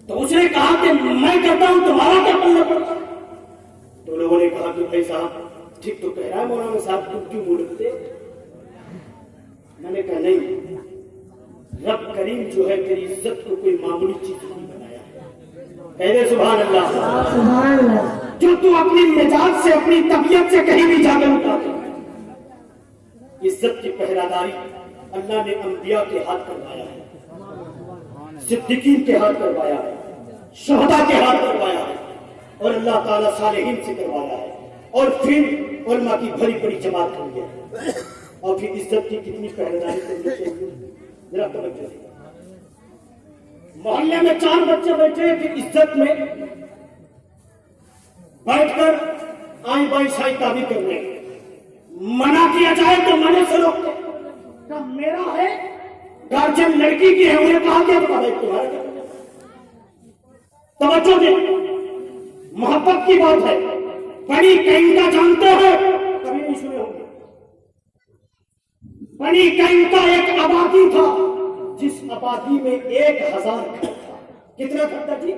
تو اس نے کہا کہ میں کرتا ہوں تمہارا کیا پلہ پڑتا؟ تو لوگوں نے کہا کہ بھائی صاحب ٹھیک تو کہہ رہا ہے مولانا صاحب، تم کیوں بولتے؟ میں نے کہا نہیں، رب کریم جو ہے تیری عزت کو کوئی معمولی چیز نہیں بنایا ہے۔ کہہ سبحان اللہ، سبحان اللہ۔ جو تو اپنی مزاج سے اپنی طبیعت سے کہیں بھی جا کر اٹھاتے، عزت کی پہراداری اللہ نے انبیاء کے ہاتھ کروایا ہے، صدیقین کے ہاتھ کروایا ہے، شہداء کے ہاتھ کروایا ہے، اور اللہ تعالیٰ صالحین سے کروایا ہے، اور پھر علماء کی بڑی بڑی جماعت کر ہے، اور پھر عزت کی کتنی پہراداری کرنی چاہیے، ذرا توجہ دیں۔ محلے میں 4 بچے بیٹھے کہ عزت میں بیٹھ کر آئی بائی شائی تعبیر کرنے، منع کیا جائے تو منع سے روکتے، کب میرا ہے گارجن لڑکی کی ہے، انہیں کہا کیا تمہارا کیا؟ توجہ دیں، محبت کی بات ہے۔ بنی قینقاع جانتے ہو؟ کبھی نہیں سنے ہوں گے۔ بنی قینقاع ایک آبادی تھا جس آبادی میں 1000 گھر تھا۔ کتنا گھر تھا جی؟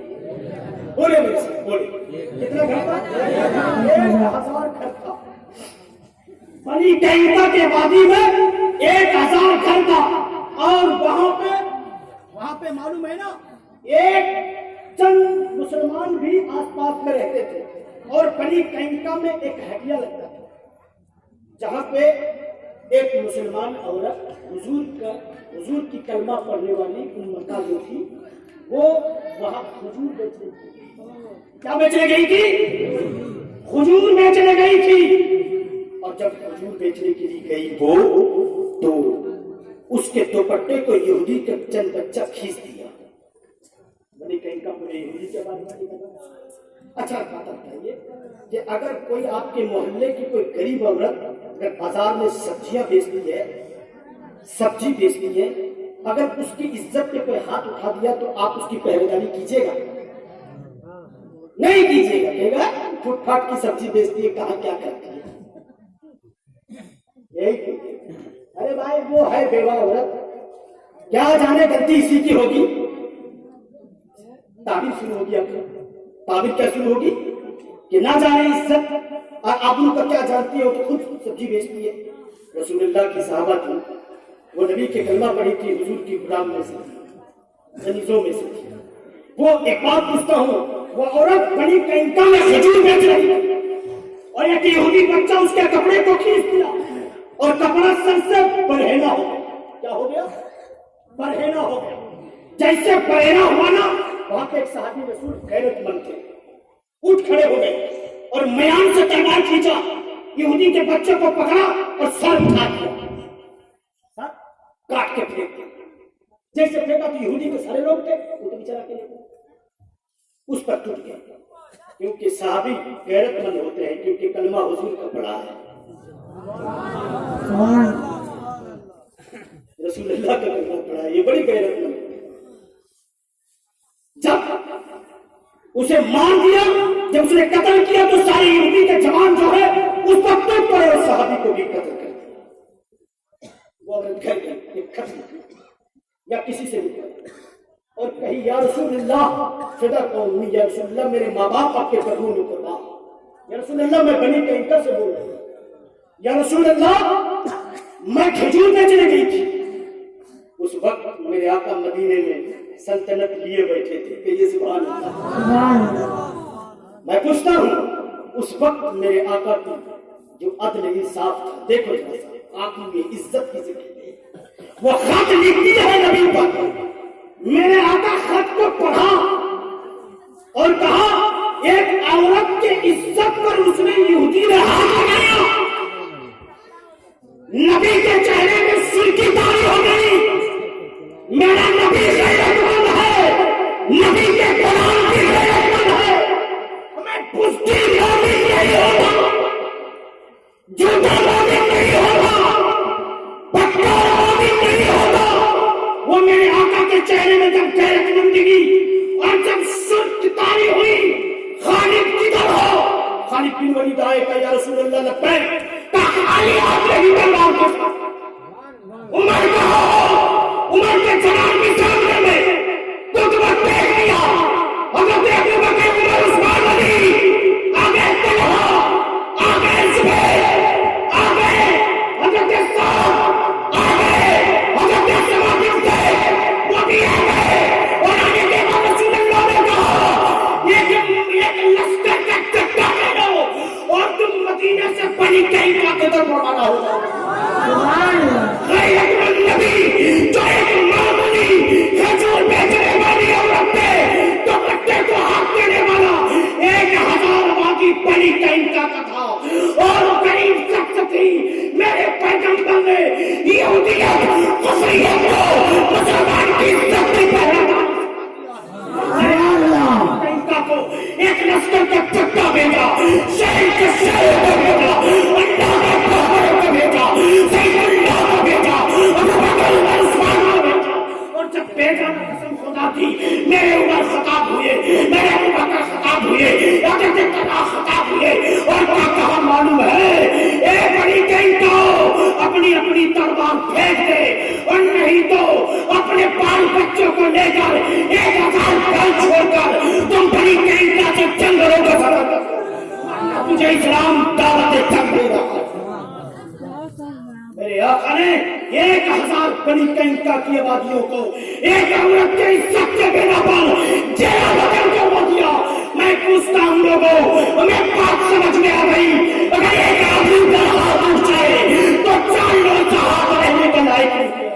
بولے میرے سے، بولے کتنا گھر تھا؟ 1000 گھر تھا۔ بنی قینقاع کے آبادی میں 1000 گھر تھا، اور وہاں پہ معلوم ہے نا، ایک چند مسلمان بھی آس پاس میں رہتے تھے، اور بنی قینقاع میں ایک ہٹیا لگتا تھا جہاں پہ ایک مسلمان عورت حضور کی کلمہ پڑھنے والی امتہ جو تھی، وہ وہاں کھجور بیچنے گئی تھی۔ کیا بیچنے گئی تھی؟ کھجور بیچنے گئی تھی۔ اور جب کھجور بیچنے کے لیے گئی وہ، تو اس کے دوپٹے کو یہودی کا چند بچہ کھینچ دیا۔ بنی قینقاع مجھے یہودی کے بارے میں نہیں پتا۔ اچھا بات بتائیے کہ اگر کوئی آپ کے محلے کی کوئی غریب عورت اگر بازار میں سبزی بیچتی ہے، اگر اس کی عزت پہ کوئی ہاتھ اٹھا دیا تو آپ اس کی پہرےداری کیجیے گا؟ نہیں کیجیے گا، کہے گا فٹ پھاٹ کی سبزی بیچتی ہے، کہاں کیا کرتی ہے، یہی۔ ارے بھائی وہ ہے بیوہ عورت، کیا جانے غلطی اسی کی ہوگی۔ تعبیر شروع ہوگی آپ کو، تعبیر کیا شروع ہوگی کہ نہ جانے عزت اور آبرو کا کیا جانتی ہے، وہ تو خود سبزی بیچتی ہے۔ رسول اللہ کی صحابہ تھی، وہ نبی کے کلمہ پڑھی تھی، حضور کی غلام میں سے تھی، زنیزوں میں سے تھی۔ وہ ایک بات پوچھتا ہوں، وہ عورت بنی قینقاع میں کھجور بیچ رہی ہے، اور ایک یہودی بچہ اس کے کپڑے کو کھینچ دیا، اور کپڑا سر سے برہنہ ہو گیا۔ کیا ہو گیا؟ برہنہ ہو گیا۔ جیسے برہنہ ہوا نا، وہاں پہ ایک صحابی رسول غیرت مند تھے، اٹھ کھڑے ہو گئے اور میان سے تلوار کھینچا، یہودی کے بچے کو پکڑا اور سر اٹھا دیا، سر کاٹ کے پھینک دیا۔ جیسے پھینکا تو یہودی کے سارے لوگ تھے، وہ تو بیچارہ کے اس پر ٹوٹ گیا، کیونکہ صحابی غیرت مند ہوتے ہیں، کیونکہ کلمہ حضور کا پڑھا ہے، رسول اللہ کا کلمہ پڑھا ہے، یہ بڑی غیرت مند ہے۔ جب اسے مار دیا، جب اس نے قتل کیا تو سارے یہودی کے جوان جو ہے اس پر ٹوٹ پڑے اور صحابی کو بھی قتل کر دیا۔ وہ اگر گھر گئے ختم یا کسی سے بھی، اور کہیں یا رسول اللہ فدا قومی، یا رسول اللہ میرے ماں باپ آپ کے قدموں میں قربان، یا رسول اللہ میں بنی قینقاع سے بول رہا ہوں، یا رسول اللہ میں کھجور بیچنے گئی تھی۔ اس وقت میرے آقا مدینے میں سلطنت لیے بیٹھے تھے، کہ یہ سبحان اللہ۔ میں پوچھتا ہوں اس وقت میرے آقا کی جو عدل انصاف تھا، دیکھو آقا میں عزت کی زندگی، وہ خط لکھتی ہے نبی پر، میرے آقا خط کو پڑھا اور کہا ایک عورت کے عزت پر اس نے یہودی نے ہاتھ لگایا، نبی کے چہرے میں سر کی داڑھی ہو گئی، میرا نبی غیرت مند ہے، نبی کے قرآن کی غیرت مند ہے، ہمیں بزدل مومن نہیں ہوگا، جھوٹا مومن نہیں ہوگا، پکا مومن نہیں ہوگا۔ وہ میرے آقا کے چہرے میں جب غیرت مندی اور جب سر تاری ہوئی، خالد کدھر ہو؟ خالد بن ولید آئے کہ یا رسول اللہ لبیک، کہا علی آپ نے ہی بلوار کے ساتھ، عمر کہا عمر کے جناب کے سامنے میں تو تمہیں دیکھ لیا، میرے عمر خطاب ہوئے, میرے ابو بکر خطاب ہوئے, حضرت طلحہ خطاب ہوئے, اور کیا کہا معلوم ہے, اے بڑی کہیں تو اپنی اپنی تلوار پھینک دے, اور نہیں تو اپنے بال بچوں کو لے کر 1000 بال چھوڑ کر تم بڑی کہیں کا سے جنگلوں کا سفر کر, تجھے اسلام دعوت جنگ دے رہا ہے. میرے آقا نے 1000 بنی کینکا کی آبادیوں کو ایک عورت کے عزت کے بنا پر جیلا بدل کر وہ دیا. میں پوچھتا ہوں لوگوں, ہمیں بات سمجھ میں آ گئی, اگر ایک آدمی کا ہاتھ اٹھ جائے تو 4 لوگ کا ہاتھ رہنے کے لائق نہیں ہے.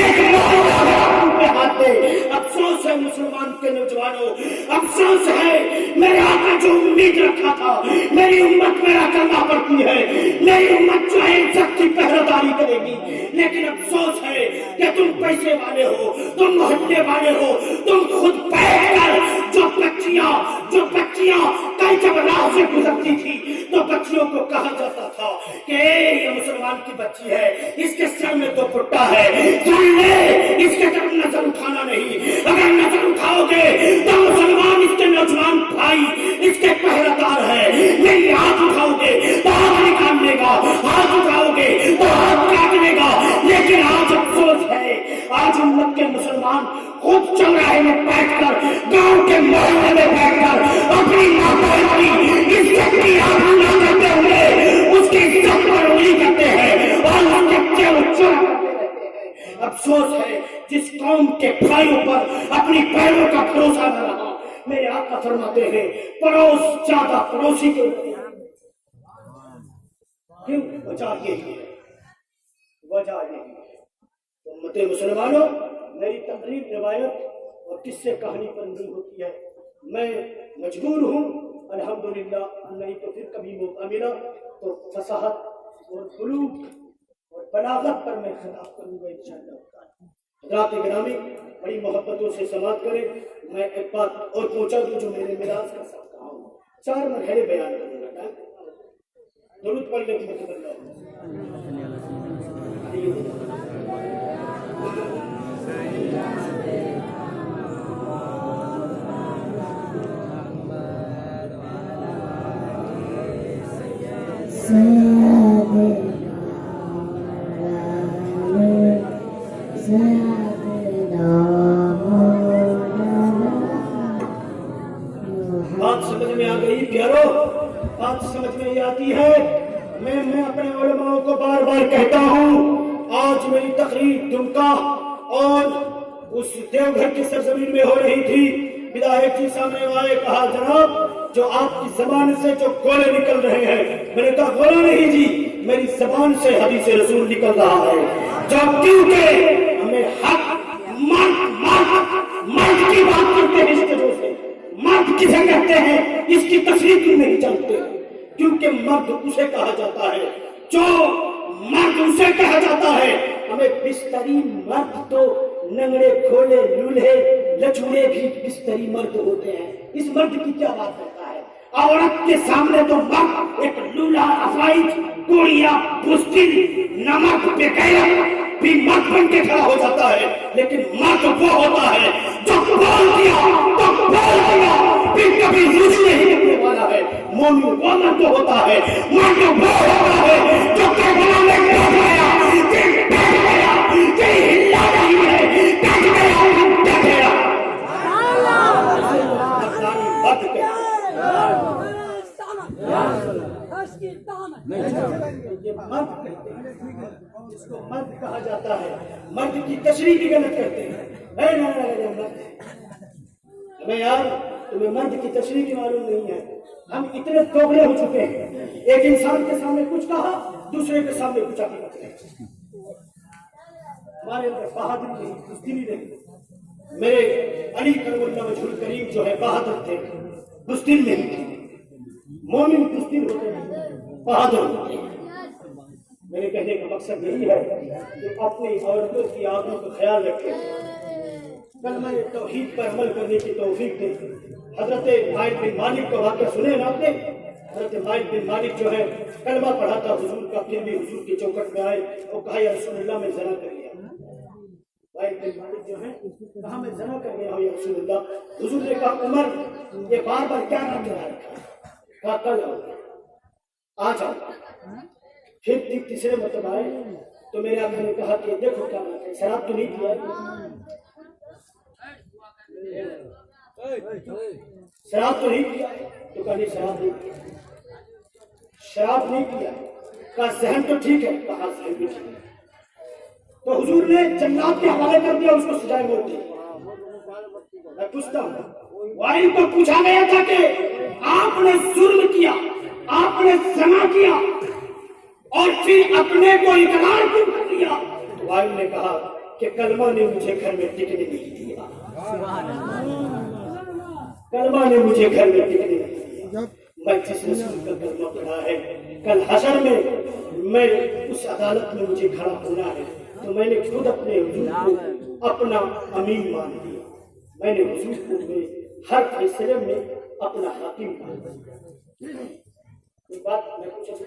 ایک لوگ پہ ہاتھ دے. افسوس ہے مسلمان کے نوجوانوں, افسوس ہے. میرے آقا جو امید رکھا تھا میری امت میرا کرنا پڑتی ہے, میری امت جو ہے عزت کی پہرےداری کرے گی, لیکن افسوس ہے کہ تم پیسے والے ہو, تم محلے والے ہو, تم خود بیٹھ کر جو بچیاں کئی جب راہ سے گزرتی تھی تو بچیوں کو کہا جاتا تھا کہ یہ مسلمان کی بچی ہے, اس کے سر میں تو پٹا ہے, سن لے اس کے طرف نظر اٹھانا نہیں, اگر نظر اٹھاؤ گے تو مسلمان اس کے نوجوان بھائی اس کے پہرےدار ہے, نہیں ہاتھ اٹھاؤ گے تو ہاتھ نکال لے گا, ہاتھ اٹھاؤ گے تو ہاتھ کاٹ لے گا. لیکن آج افسوس ہے, آج امت کے مسلمان خود چوراہے میں بیٹھ کر, گاؤں کے محلے میں بیٹھ کر اپنی ماں کی عزت کی آبرو کرتے ہوئے اس کی عزت پر انگلی کرتے ہیں اور اس کے چورا کرتے رہتے ہیں. افسوس ہے جس قوم کے بھائیوں پر اپنی پیروں کا بھروسہ نہ رہا. میرے آقا فرماتے ہیں پڑوس زیادہ پڑوسی کے کیوں, وجہ یہی ہے, وجہ یہی ہے. امت مسلمانوں, میری تقریر روایت اور قصے سے کہانی پر نہیں ہوتی ہے. میں مجبور ہوں الحمدللہ, نہیں تو پھر کبھی موقع ملا تو فصاحت اور بلوغ اور بلاغت پر میں خطاب کروں گا انشاءاللہ. حضرات گرامی, بڑی محبتوں سے سماعت کریں. میں ایک بات اور پہنچا دوں جو میرے میراث کا ساتھ کہا ہوں, 4 مرحلے بیان کروں گا. درود پڑھ لیں کہ بات سمجھ میں آ گئی پیارو, بات سمجھ میں آتی ہے. میں اپنے علماء کو بار بار کہتا ہوں, آج میری تقریر دمکا اور اس دیوگھر کی سرزمین میں ہو رہی تھی. بدایت جی سامنے والے کہا جناب جو آپ کی زبان سے جو گولے نکل رہے ہیں, میں نے کہا گولا نہیں جی, میری زبان سے حدیث رسول نکل رہا ہے. جو کیونکہ ہمیں حق مرد کی بات کرتے ہیں, اس وجہ سے مرد کسے کہتے ہیں اس کی تصریح کیوں نہیں جانتے, کیونکہ مرد اسے کہا جاتا ہے جو مرد اسے کہا جاتا ہے. ہمیں بستری مرد تو ننگڑے کھولے لولہے لچوڑے بھی بستری مرد ہوتے ہیں. اس مرد کی کیا بات کرتا ہے؟ عورت کے سامنے تو مرد ایک لولا افائج گوڑیا بستر نمک پہ غیرت بھی مرد بن کے کھڑا ہو جاتا ہے. لیکن مرد وہ ہوتا ہے جو بول دیا تو بول دیا, پھر کبھی رجوع نہیں کرنے والا ہے. مومن وہ مرد ہوتا ہے, مرد وہ ہوتا ہے جو کربلا میں ڈر گیا, پھر ڈر گیا, پھر ہلا نہیں ہے, ڈر گیا, ڈر گیا. یہ مرد کہتے ہیں, جس کو مرد کہا جاتا ہے. مرد کی تشریح بھی غلط کرتے ہیں. ہمیں یار تمہیں مرد کی تشریح کی معلوم نہیں ہے. ہم اتنے دوگلے ہو چکے ہیں, ایک انسان کے سامنے کچھ کہا, دوسرے کے سامنے کچھ آگے. ہمارے اندر بہادری نہیں, بزدلی نہیں. میرے علی کرم اللہ وجہ الکریم جو ہے بہادر تھے, بزدل نہیں تھے. مومن بزدل ہوتے ہیں, بہادر ہوتے ہیں. میرے کہنے کا مقصد یہی ہے کہ اپنی عورتوں کی آنکھوں کا خیال رکھیں, کلمہ توحید پر عمل کرنے کی توفیق دیں. حضرت مائل بن مالک کا واقعہ سنے نا آپ نے. حضرت مائل بن مالک جو ہے کلمہ پڑھا تھا حضور کا, پھر بھی حضور کی چوکٹ میں آئے اور کہا یا رسول اللہ میں زنا کر لیا. عمیر بن مالک جو ہیں کہا میں زنا کر گیا ہوں یا رسول اللہ. حضور نے کہا عمر یہ بار بار کیا کام کرا رکھا ہے؟ کہا کل آؤ آ جاؤ. پھر تیسرے مرتبہ آئے تو میرے آقا نے کہا کہ دیکھو کیا بات ہے, شراب تو نہیں کیا شراب تو نہیں کیا تو کہا نہیں شراب نہیں کیا. شراب نہیں کیا کہا ذہن تو ٹھیک ہے, کہا ذہن بھی ٹھیک ہے. تو حضور نے جنات کے حوالے کر دیا, اس کو سجائے موت دی. میں پوچھتا ہوں وائل کو پوچھا گیا تھا کہ آپ نے ظلم کیا, آپ نے زنا کیا اور پھر اپنے کو اقرار کیوں کر دیا؟ وائل نے کہا کہ کلمہ نے مجھے گھر میں ٹکنے نہیں دیا. کلمہ نے مجھے گھر میں ٹکنے نہیں دیا. میں جس رسول کا کلمہ پڑھا ہے کل حشر میں اس عدالت میں مجھے کھڑا ہونا ہے تو میں نے خود اپنے حضور کو اپنا امین مان لیا. میں نے حضور کو ہر فیصلے میں اپنا حاکم مان لیا. ایک بات میں پوچھوں,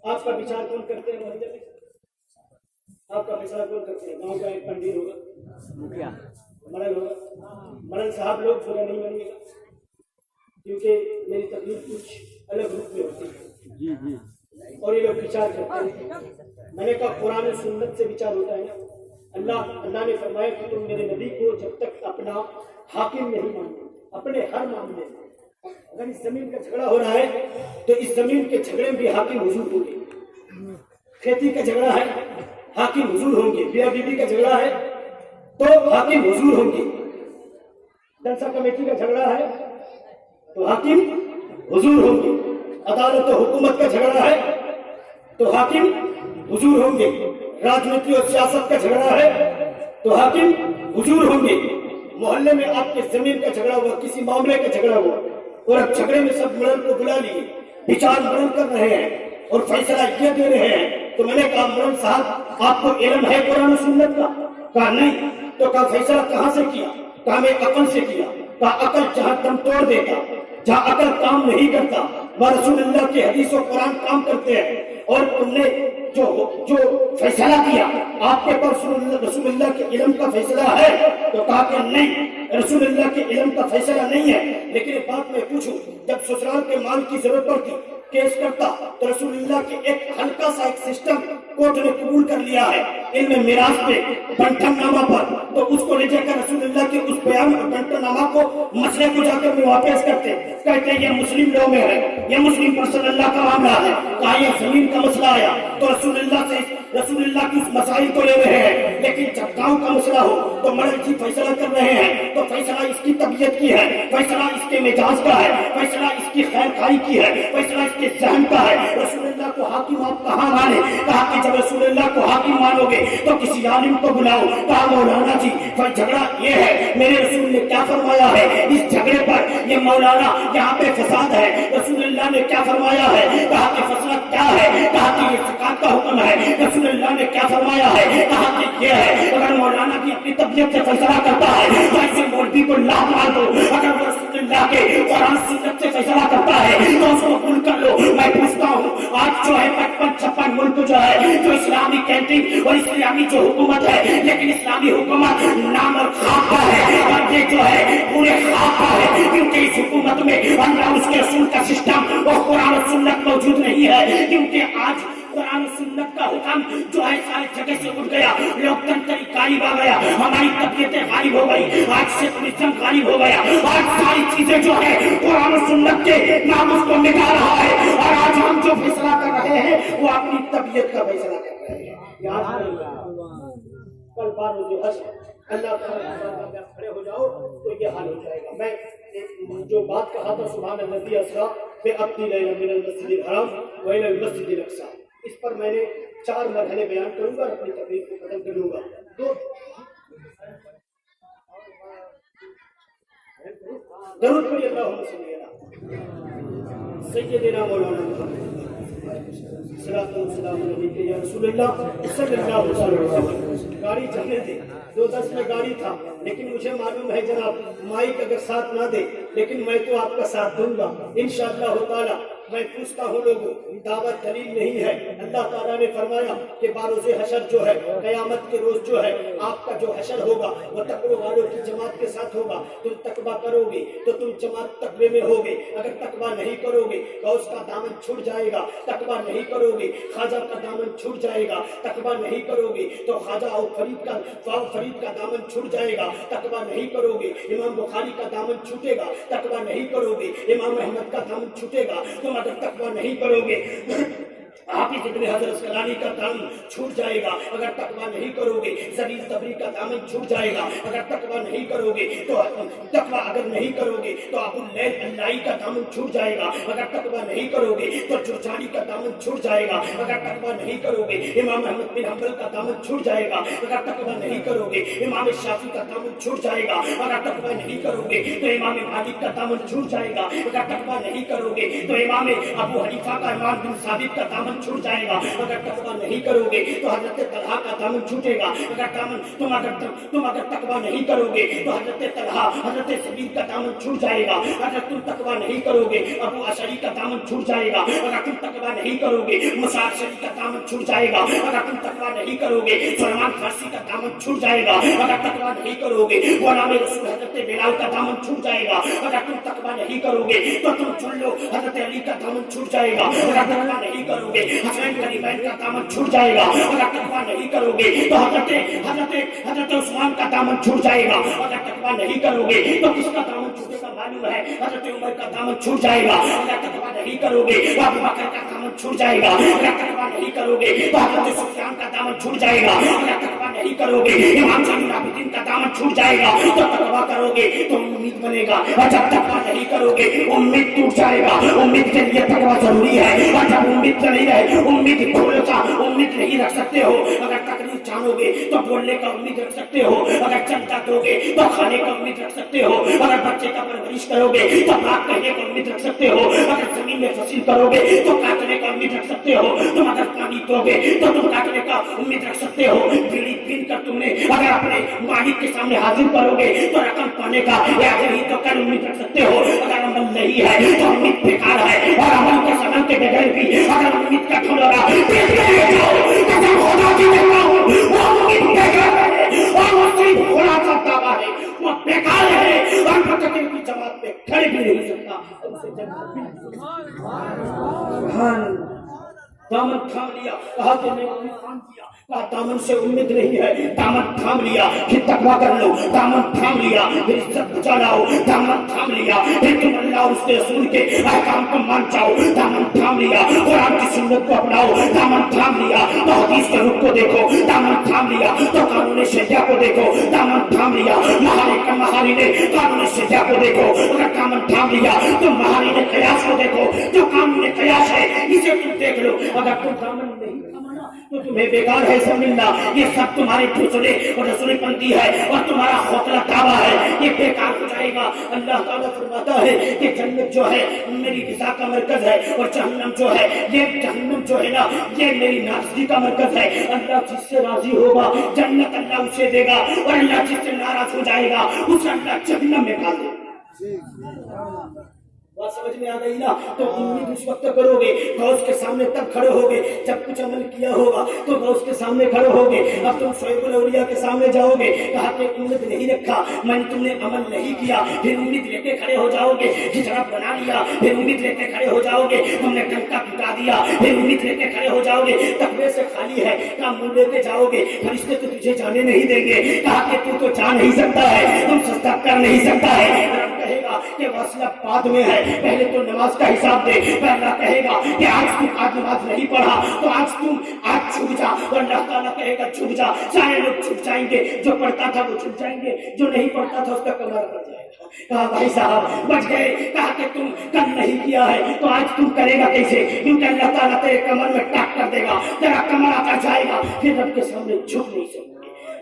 آپ کا وچار کون کرتے ہیں محلے میں؟ آپ کا فیصلہ کون کرتے ہیں؟ گاؤں کا ایک پنڈت ہوگا, مرل ہوگا, مرل صاحب لوگ برا نہیں مانیں گے کیونکہ میری تقریر کچھ الگ روپ میں ہوتی ہے اور یہ لوگ وچار کرتے ہیں. میں نے کہا قرآن و سنت سے وچار ہوتا ہے نا. اللہ نے فرمایا کہ تم میرے نبی کو جب تک اپنا حاکم نہیں مانتے اپنے ہر معاملے میں. اگر اس زمین کا جھگڑا ہو رہا ہے تو اس زمین کے جھگڑے میں بھی حاکم حضور ہوں گے. کھیتی کا جھگڑا ہے حاکم حضور ہوں گے. بیوی بیوی کا جھگڑا ہے تو حاکم حضور ہوں گے. جلسہ کمیٹی کا جھگڑا ہے تو حاکم حضور ہوں گے. عدالت و حکومت کا جھگڑا ہے تو حاکم حضور ہوں گے. راجنیتی اور سیاست کا جھگڑا ہے تو حاکم حضور ہوں گے. محلے میں آپ کے زمین کا جھگڑا ہوا, کسی معاملے کا جھگڑا ہوا اور اب جھگڑے میں سب مرل کو بلا لیے, وچار مرل کر رہے ہیں اور فیصلہ یہ دے رہے ہیں. تو میں نے کہا مرل صاحب آپ کو علم ہے قرآن و سنت کا؟ کہا نہیں. تو کہا فیصلہ کہاں سے کیا؟ کہا میں عقل سے کیا. کہا عقل جہاں دم توڑ دیتا, جہاں عقل کام نہیں کرتا وہ رسول اللہ کی حدیث و قرآن کام کرتے ہیں. اور تم نے جو فیصلہ کیا آپ کے پر رسول اللہ کے علم کا فیصلہ ہے؟ تو کہا کہ نہیں رسول اللہ کے علم کا فیصلہ نہیں ہے. لیکن ایک بات میں پوچھوں, جب سسرال کے مال کی ضرورت پڑتی کیس کرتا تو رسول اللہ کے ایک ہلکا سا ایک سسٹم کورٹ نے قبول کر لیا ہے علم میراث پہ بنٹن نامہ پر, تو اس کو لے جا کر رسول اللہ کے اس بیان اور بنٹن نامہ کو مسئلے کو جا کر واپس کرتے, کہتے ہیں یہ مسلم لو میں ہے, یہ مسلم پر صلی اللہ کا معاملہ ہے. کہا یہ زمین کا مسئلہ آیا تو رسول اللہ کی اس مسائل کو لے رہے ہیں. لیکن جب گاؤں کا مسئلہ ہو تو مرل جی فیصلہ کر رہے ہیں تو فیصلہ اس کی طبیعت کی ہے, فیصلہ اس کے مزاج کا ہے, فیصلہ اس کی خیر خائی کی ہے, فیصلہ اس کے ذہن کا ہے. رسول اللہ کو حاکم آپ کہاں مانے؟ کہا کہ جب رسول اللہ کو حاکم مانو گے تو کسی عالم کو بلاؤ. کہا مولانا جی جھگڑا یہ ہے, میرے رسول نے کیا فرمایا ہے اس جھگڑے پر؟ یہ مولانا یہاں پہ فساد ہے, رسول اللہ نے کیا فرمایا ہے؟ کہا کہ فساد کیا ہے؟ کہا کہ یہ زکات کا حکم ہے, رسول اللہ نے کیا فرمایا ہے؟ کہا کہ یہ ہے. اگر مولانا کی اپنی طبیعت سے فیصلہ کرتا ہے تو ایسے مولوی کو لاہ مار دو. اگر وہ رسول اللہ کے قرآن سنت سے فیصلہ کرتا ہے تو اس کو قبول کر لو. میں پوچھتا ہوں آج جو ہے 55-56 ملک جو ہے جو اسلامی کینٹین اور اسلامی جو حکومت ہے, لیکن اسلامی حکومت نام اور خواب کا ہے اور یہ جو ہے پورے خواب کا ہے, کیونکہ اس حکومت میں اللہ اس کے رسول کا سسٹم اور قرآن و سنت موجود نہیں ہے. کیونکہ آج قرآن و سنت کا حکم جو ہے ساری جگہ سے اٹھ گیا, لوکتنتر غالب آ گیا, ہماری طبیعتیں غالب ہو گئی, آج سیکولرزم غالب ہو گیا, آج ساری چیزیں جو ہے قرآن و سنت کے ناموس کو مٹا رہا ہے اور آج ہم جو فیصلہ کر رہے ہیں وہ اپنی طبیعت کا فیصلہ کر رہے ہیں. کل بار اللہ تعالیٰ کھڑے ہو جاؤ تو یہ حال ہو جائے گا. میں جو بات کہا تھا سبحان الذی اسریٰ بعبدہ لیلا من المسجد الحرام والى المسجد الاقصی, اس پر میں نے 4 مرحلے بیان کروں گا اور اپنی تقریر کو ختم کر لوں گا. تو درود پڑھیے اللہم صلی علی سیدنا مولانا محمد صلاۃ و سلام علیک یا رسول اللہ صلی اللہ علیہ وسلم. گاڑی چلنے دے, 2:10 میں گاڑی تھا, لیکن مجھے معلوم ہے جناب مائک اگر ساتھ نہ دے لیکن میں تو آپ کا ساتھ دوں گا انشاءاللہ تعالی. میں پوچھتا ہوں لوگوں، دعوت دلیل نہیں ہے۔ اللہ تعالیٰ نے فرمایا کہ باروز حشر جو ہے، قیامت کے روز جو ہے، آپ کا جو حشر ہوگا وہ تقوی والوں کی جماعت کے ساتھ ہوگا۔ تم تقوی کرو گے تو تم جماعت تقوی میں ہوگے، اگر تقوی نہیں کرو گے غوث کا دامن چھوٹ جائے گا، تقوی نہیں کرو گے خواجہ کا دامن چھوٹ جائے گا، تقوی نہیں کرو گے تو خواجہ اور فرید کا دامن چھوٹ جائے گا، تقوی نہیں کرو گے امام بخاری کا دامن چھوٹے گا، تقوی نہیں کرو گے امام احمد کا دامن چھوٹے گا۔ تم اگر تقوی نہیں کرو گے حافظ ابن حجر اسقلانی کا دامن چھوٹ جائے گا، اگر تقوی نہیں کرو گے زلیل تبری کا دامن چھوٹ جائے گا، اگر تقوی نہیں کرو گے تو تقوی اگر نہیں کرو گے تو ابو اللیل اللائی کا دامن چھوٹ جائے گا، اگر تقوی نہیں کرو گے تو جرجانی کا دامن چھوٹ جائے گا، اگر تقوی نہیں کرو گے امام احمد بن حنبل کا دامن چھوٹ جائے گا، اگر تقوی نہیں کرو گے امام شافعی کا دامن چھوٹ جائے گا، اگر تقوی نہیں کرو گے تو امام مالک کا دامن چھوٹ جائے گا، اگر تقوی نہیں کرو گے تو امام ابو حنیفہ کا امام بن ثابت کا دامن چھوٹ جائے گا، اگر تقوی نہیں کرو گے تو حضرت طلحہ کا دامن چھوٹے گا، تم اگر تقوی نہیں کرو گے تو حضرت طلحہ حضرت زبیر کا دامن چھوٹ جائے گا، اگر تم تقوی نہیں کرو گے ابو اشعری کا دامن چھوٹ جائے گا، اگر تم تقوی نہیں کرو گے مصعب شری کا دامن چھوٹ جائے گا، اگر تم تقوی نہیں کرو گے سلمان فارسی کا دامن چھوٹ جائے گا، اگر تقوی نہیں کرو گے غلام رسول حضرت بلال کا دامن چھوٹ جائے گا، اگر تم تقوی نہیں کرو گے تو تم چن لو حضرت علی کا دامن چھوٹ جائے گا، اگر تقوی نہیں کرو گے حسین کریمین کا دامن چھوٹ جائے گا، اگر تقوی نہیں کرو گے تو حضرت عثمان کا دامن چھوٹ جائے گا، اگر تقوی نہیں کرو گے تو کس کا دامن چھوٹے گا معلوم ہے، حضرت عمر کا دامن چھوٹ جائے گا، اگر تقوی نہیں کرو گے تو ابو بکر کا دامن چھوٹ جائے گا، اگر تقوی نہیں کرو گے تو حضرت سفیان کا دامن چھوٹ جائے گا، اگر تقوی نہیں کرو گے امام زین العابدین کا دامن چھوٹ جائے گا، تو تقوی کرو گے تو امید بنے گا، اور جب تقوی نہیں کرو گے امید ٹوٹ جائے گا۔ امید کے لیے تقوی ضروری ہے، اور جب امید نہیں رہے امید کھول کا امید نہیں رکھ سکتے ہو، اگر تکلیف جانو گے تو بولنے کا امید رکھ سکتے ہو، اگر چلتا دو گے تو کھانے کا امید رکھ سکتے ہو، اگر بچے کا پرورش کرو گے تو بات کہنے کا امید رکھ سکتے ہو، اگر زمین میں فصل کرو گے تو کاٹنے کا امید رکھ سکتے ہو، تم اگر پانی دو گے تو تم کاٹنے کا امید رکھ سکتے ہو، بیڑی پین کر تم نے اگر اپنے مالک کے سامنے حاضر کرو گے تو رقم پانے کا یا یہی تو کل امید رکھ سکتے ہو، اگر عمل نہیں ہے تو امید بیکار ہے، اور عمل کے سمجھ کے بغیر بھی اگر امید کا ٹھو لگا وہ بیکار ہے اور متقین کی جماعت میں کھڑے بھی نہیں سکتا۔ دامن تھام لیا، کہا کہ میں نے کام کیا، کہا دامن سے امید نہیں ہے، دامن تھام لیا پھر تقوی کر لو، دامن تھام لیا پھر عزت بچا لاؤ، دامن تھام لیا پھر تم اللہ اور اس کے رسول کے احکام کو مان جاؤ، دامن تھام لیا قرآن کی سنت کو اپناؤ، دامن تھام لیا تو حدیث کے رخ کو دیکھو، دامن تھام لیا تو قانون شریعہ کو دیکھو، دامن تھام لیا مہاری نے قانون شریعہ کو دیکھو، اگر دامن تھام لیا تو مہاری نے قیاس کو دیکھو، جو قانون قیاس ہے اسے تم دیکھ لو، اگر تم دامن نہیں تھامنا تو تمہیں بیکار ہے سمجھنا، یہ سب تمہارے دوسرے اور رسول پنتی ہے اور تمہارا خوتلا دعویٰ ہے، یہ بیکار ہو جائے گا۔ اللہ تعالیٰ فرماتا ہے کہ جنت جو ہے میری رضا کا مرکز ہے، اور جہنم جو ہے یہ نا یہ میری ناراضگی کا مرکز ہے۔ اللہ جس سے راضی ہوگا جنت اللہ اسے دے گا، اور اللہ جس سے ناراض ہو جائے گا اسے اللہ جہنم میں ڈال دے گا۔ بات سمجھ میں آ گئی نا؟ تو امید اس وقت کرو گے غوث کے سامنے تب کھڑے ہوگے جب کچھ عمل کیا ہوگا، تو غوث کے سامنے کھڑے ہوگے۔ اب تم شعیب الاولیاء کے سامنے جاؤ گے، کہا کہ امید نہیں رکھا، میں نے تم نے عمل نہیں کیا، پھر امید لے کے کھڑے ہو جاؤ گے، ہجڑا بنا لیا پھر امید لے کے کھڑے ہو جاؤ گے، تم نے ڈنکا پٹا دیا پھر امید لے کے کھڑے ہو جاؤ گے، تقوی سے خالی ہے کام منہ لے کے جاؤ گے، فرشتے تو تجھے جانے نہیں دیں گے، کہا کہ تو جا نہیں سکتا ہے، تم سجدہ کر نہیں سکتا ہے، رب کہے گا کہ وصلہ بعد میں ہے، پہلے تو نماز کا حساب دے، پھر اللہ کہے گا کہ آج نماز نہیں پڑھا تو آج چھپ جا، اور اللہ تعالیٰ کہے گا چھپ جا، سارے لوگ چھپ جائیں گے، جو پڑھتا تھا وہ چھپ جائیں گے، جو نہیں پڑھتا تھا اس کا کمر پڑ جائے گا۔ کہا بھائی صاحب بچ گئے، کہا کہ تم کل نہیں کیا ہے تو آج تم کرے گا کیسے، کیونکہ اللہ تعالیٰ تیرے کمر میں ٹاک کر دے گا، تیرا کمر آتا جائے گا، پھر رب کے سامنے جھک نہیں سکتے۔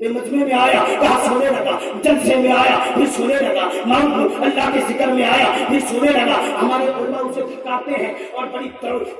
کہ مجمع میں آیا کہاں سونے لگا, جلسے میں آیا پھر سونے لگا, مانگو اللہ کے ذکر میں آیا پھر سونے لگا. ہمارے علماء اسے تھکاتے ہیں اور بڑی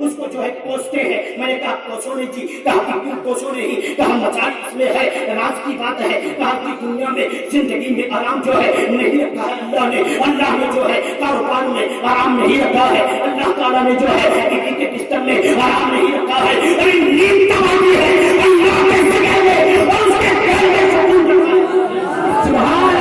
اس کو جو ہے کوستے ہیں. میں نے کہا کوسو نہیں جی, کہا بالکل کوسو نہیں, کہا مچال اس میں ہے, راز کی بات ہے, کہا کہ دنیا میں زندگی میں آرام جو ہے نہیں رکھا ہے اللہ نے. اللہ نے جو ہے کاروبار میں آرام نہیں رکھا ہے, اللہ تعالیٰ نے جو ہے بیوی کے بستر میں آرام نہیں رکھا ہے. ارے نیند تمہاری ہے اللہ کے ذکر میں اور اس کے پیار میں سکون رکھا ہے. سبحان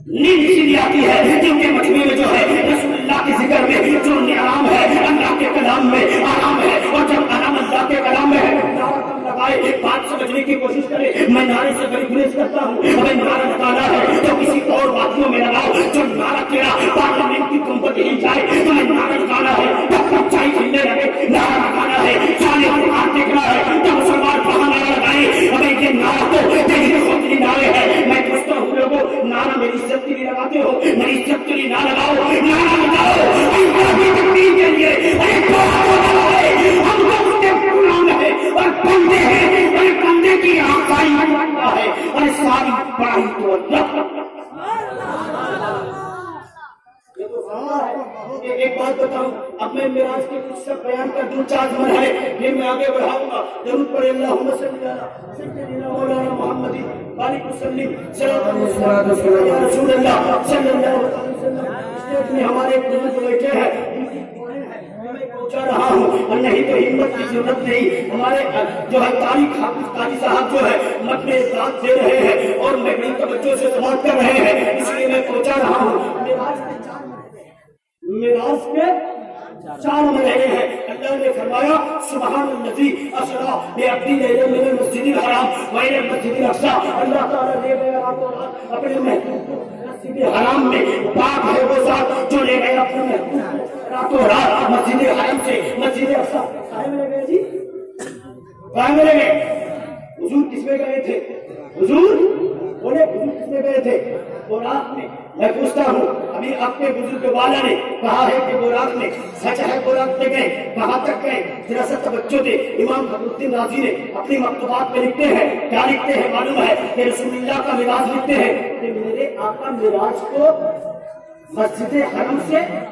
نیند اسی لیے آتی ہے کیونکہ مجمع میں جو ہے رسول اللہ کے ذکر میں جو آرام ہے, اللہ کے کلام میں آرام ہے. اور جب آرام اللہ کے کلام میں ہے لگائے بات سمجھنے کی کوشش کرے. میں نعرے سے بڑی گریز کرتا ہوں, ہمیں نعرہ لگانا ہے تو کسی اور باتوں میں لگاؤ. جو نعرہ تیرا پارلیمنٹ کی کمپت ہی جائے تمہیں نعرہ لگانا ہے, جب پچائی کھلنے لگے نعرہ لگانا ہے, سارے پرکار دیکھنا ہے تو مسلمان کہاں نعرہ لگائے. ہمیں یہ نعرہ تو تیری خود ہی نعرے ہے. میں پوچھتا ہوں لوگوں, نعرہ میری عزت کے لیے لگاتے ہو, میری عزت کے لیے نہ لگاؤ, نعرہ لگاؤ اللہ کی تکبیر کے لیے. ہم کو اس کے غلام ہے اور بندے ہیں, اور بندے کی آقائی مانتا ہے اور ساری بڑائی تو اللہ. ایک بات بتاؤں, اب میں معراج کے کچھ سب بیان کر دوں, 4 مرحلے پھر میں آگے بڑھاؤں گا. ضرور پڑھے اللہم صلی علی سیدنا مولانا محمد وآلہ وسلم صلوات اللہ یا رسول اللہ صلی اللہ علیہ وسلم. اسٹیج میں ہمارے بزرگ بیٹھے ہیں, میں پہنچا رہا ہوں اور نہیں تو ہمت کی ضرورت نہیں. ہمارے جو ہے تاریخ حافظ قاری صاحب جو ہے مت میں داد دے رہے ہیں اور میں بڑی توجہ سے سماعت کر رہے ہیں, اس لیے میں پہنچا رہا ہوں. معراج کے 4 مرحلے ہیں. اللہ نے فرمایا سبحان الذی اسریٰ بعبدہ لیلا من المسجد الحرام والى المسجد الاقصی. اللہ تعالیٰ لے گیا راتوں رات اپنے محبوب کو مسجد حرام میں. پاک ہے وہ ذات جو لے گیا اپنے محبوب کو راتوں رات مسجد حرام سے مسجد اقصی. کہاں میں لے گئے جی, کہاں میں لے گئے؟ حضور کس میں گئے تھے؟ حضور بولے حضور کس میں گئے تھے؟ براق میں. میں پوچھتا ہوں, ابھی آپ کے بزرگ والا نے کہا ہے کہ براق میں, سچ ہے براق میں گئے, کہاں تک گئے؟ ذرا سا توجہ دے. امام فخر الدین رازی نے اپنی مکتوبات میں لکھتے ہیں, کیا لکھتے ہیں معلوم ہے؟ کہ رسول اللہ کا معراج لکھتے ہیں کہ میرے آقا معراج کو مسجد حرم سے